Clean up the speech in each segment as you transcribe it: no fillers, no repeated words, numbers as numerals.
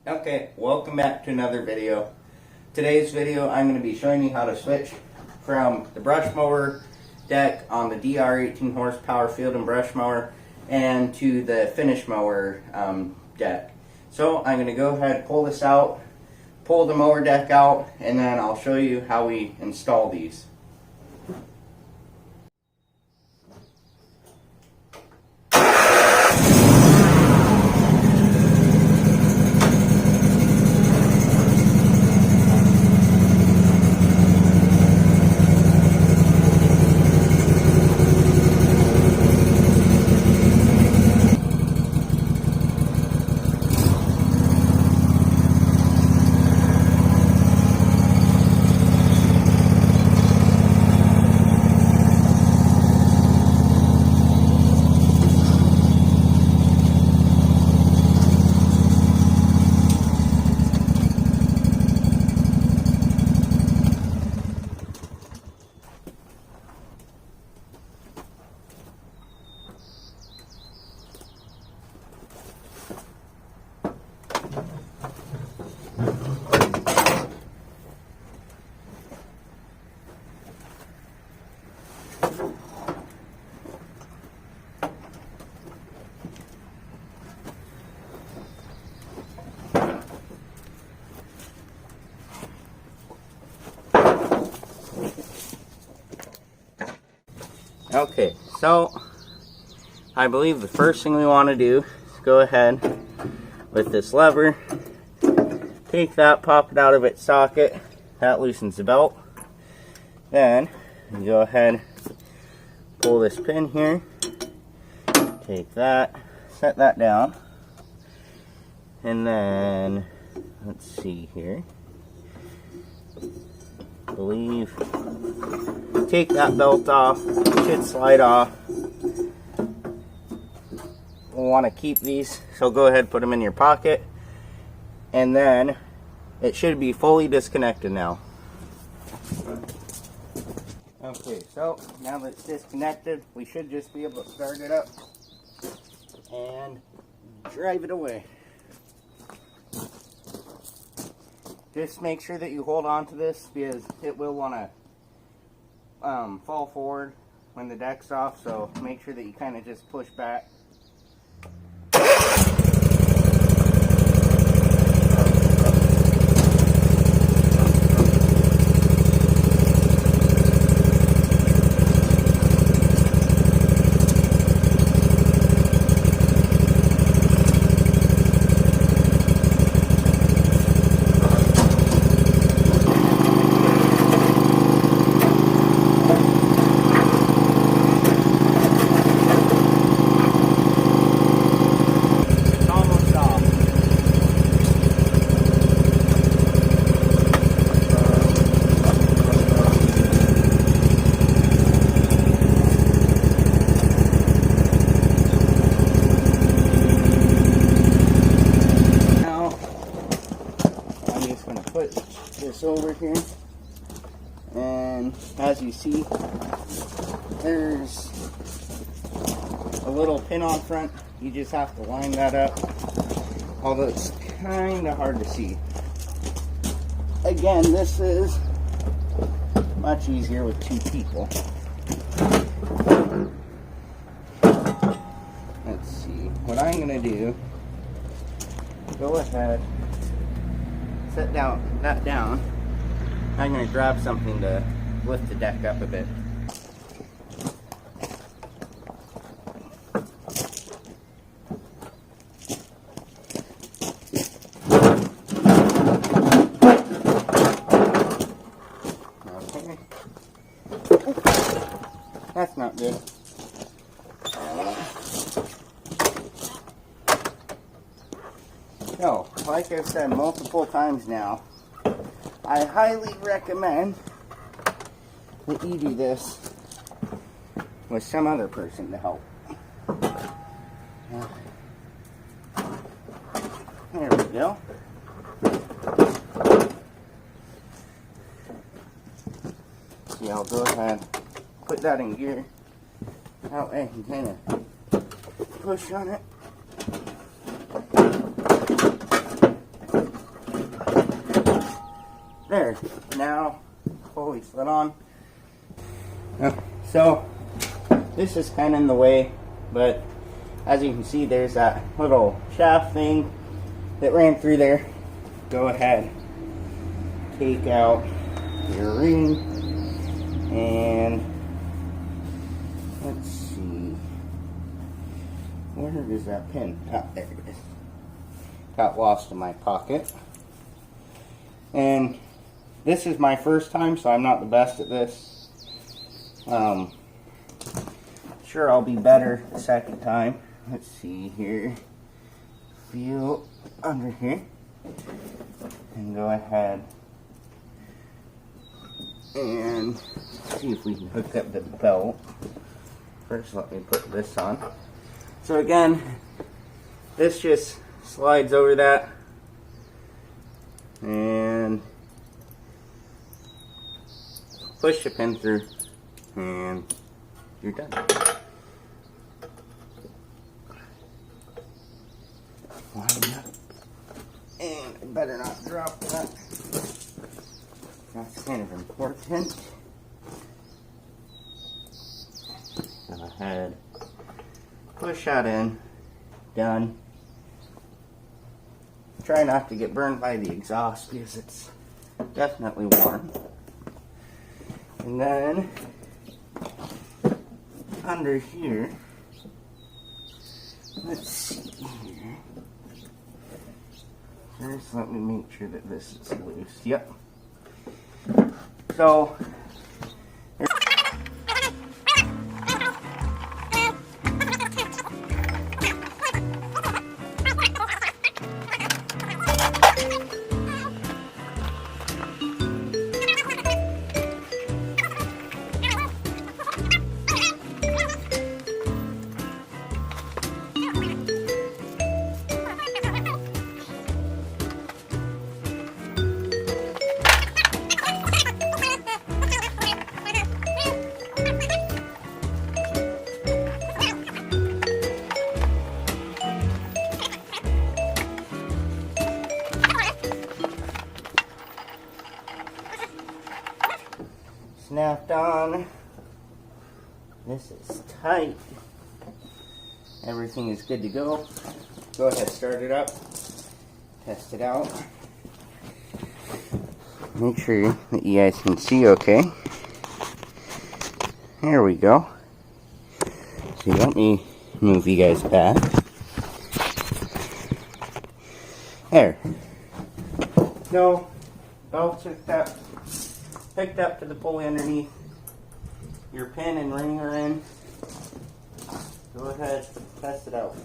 Okay, welcome back to another video. Today's video I'm going to be showing you how to switch from the brush mower deck on the DR 18 horsepower field and brush mower and to the finish mower deck. So I'm going to go ahead and pull this out, pull the mower deck out, and then I'll show you how we install these. Okay, so I believe the first thing we want to do is go ahead with this lever, take that, pop it out of its socket, that loosens the belt. Then you go ahead, pull this pin here, take that, set that down, and then let's see here, I believe take that belt off, it should slide off. We'll want to keep these, so go ahead and put them in your pocket, and then it should be fully disconnected now. Okay, so now that it's disconnected, we should just be able to start it up and drive it away. Just make sure that you hold on to this because it will want to fall forward when the deck's off, so make sure that you kind of just push back. Over here, and as you see, there's a little pin on front. You just have to line that up, although it's kind of hard to see. Again, this is much easier with two people. Let's see, what I'm going to do, go ahead, set that down. I'm going to grab something to lift the deck up a bit. Okay. That's not good. So, like I've said multiple times now, I highly recommend that you do this with some other person to help. There we go. See, I'll go ahead, put that in gear. That way I can kind of push on it. There, now fully slid on. So this is kind of in the way, but as you can see, there's that little shaft thing that ran through there. Go ahead, take out your ring, and let's see, where is that pin? Ah, there it is. Got lost in my pocket. And this is my first time, so I'm not the best at this. Sure, I'll be better the second time. Let's see here. Feel under here. And go ahead and see if we can hook up the belt. First, let me put this on. So again, this just slides over that. And push the pin through, and you're done. Line up, and I better not drop that. That's kind of important. Go ahead, push that in, done. Try not to get burned by the exhaust because it's definitely warm. And then under here, let's see here. First, let me make sure that this is loose. Yep. So snapped on. This is tight. Everything is good to go. Go ahead, start it up. Test it out. Make sure that you guys can see okay. There we go. So let me move you guys back. There. No, belts are picked up to the pulley underneath. Your pin and ring are in. Go ahead, test it out.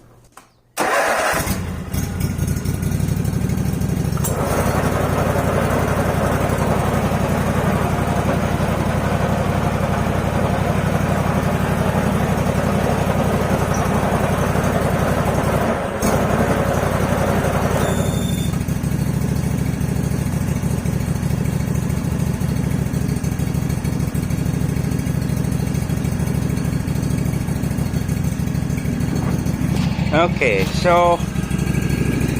Okay, so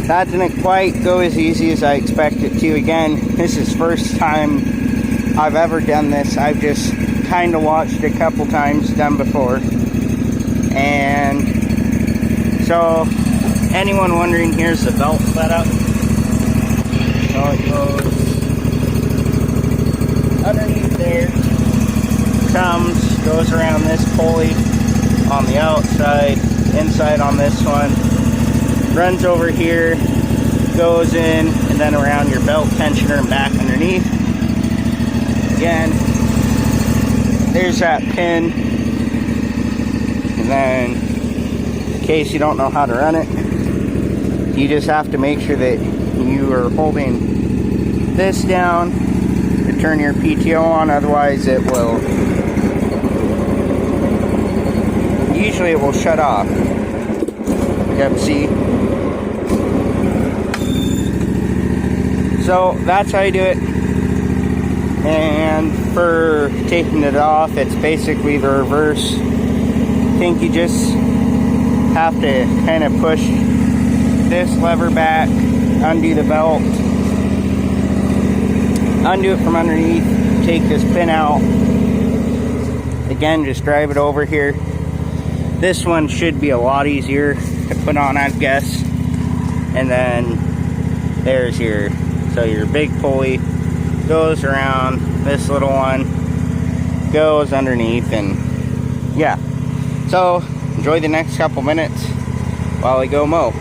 that didn't quite go as easy as I expected to. Again, this is first time I've ever done this. I've just kind of watched a couple times done before. And so, anyone wondering, here's the belt setup. So it goes underneath there, goes around this pulley on the outside, inside on this one, runs over here, goes in, and then around your belt tensioner and back underneath. Again, there's that pin, and then in case you don't know how to run it, you just have to make sure that you are holding this down to turn your PTO on, otherwise it will, usually it will shut off. Yep, see? So that's how you do it. And for taking it off, it's basically the reverse. I think you just have to kind of push this lever back, undo the belt, undo it from underneath, take this pin out. Again, just drive it over here. This one should be a lot easier to put on, I guess. And then there's your big pulley goes around. This little one goes underneath, and yeah. So enjoy the next couple minutes while we go mow.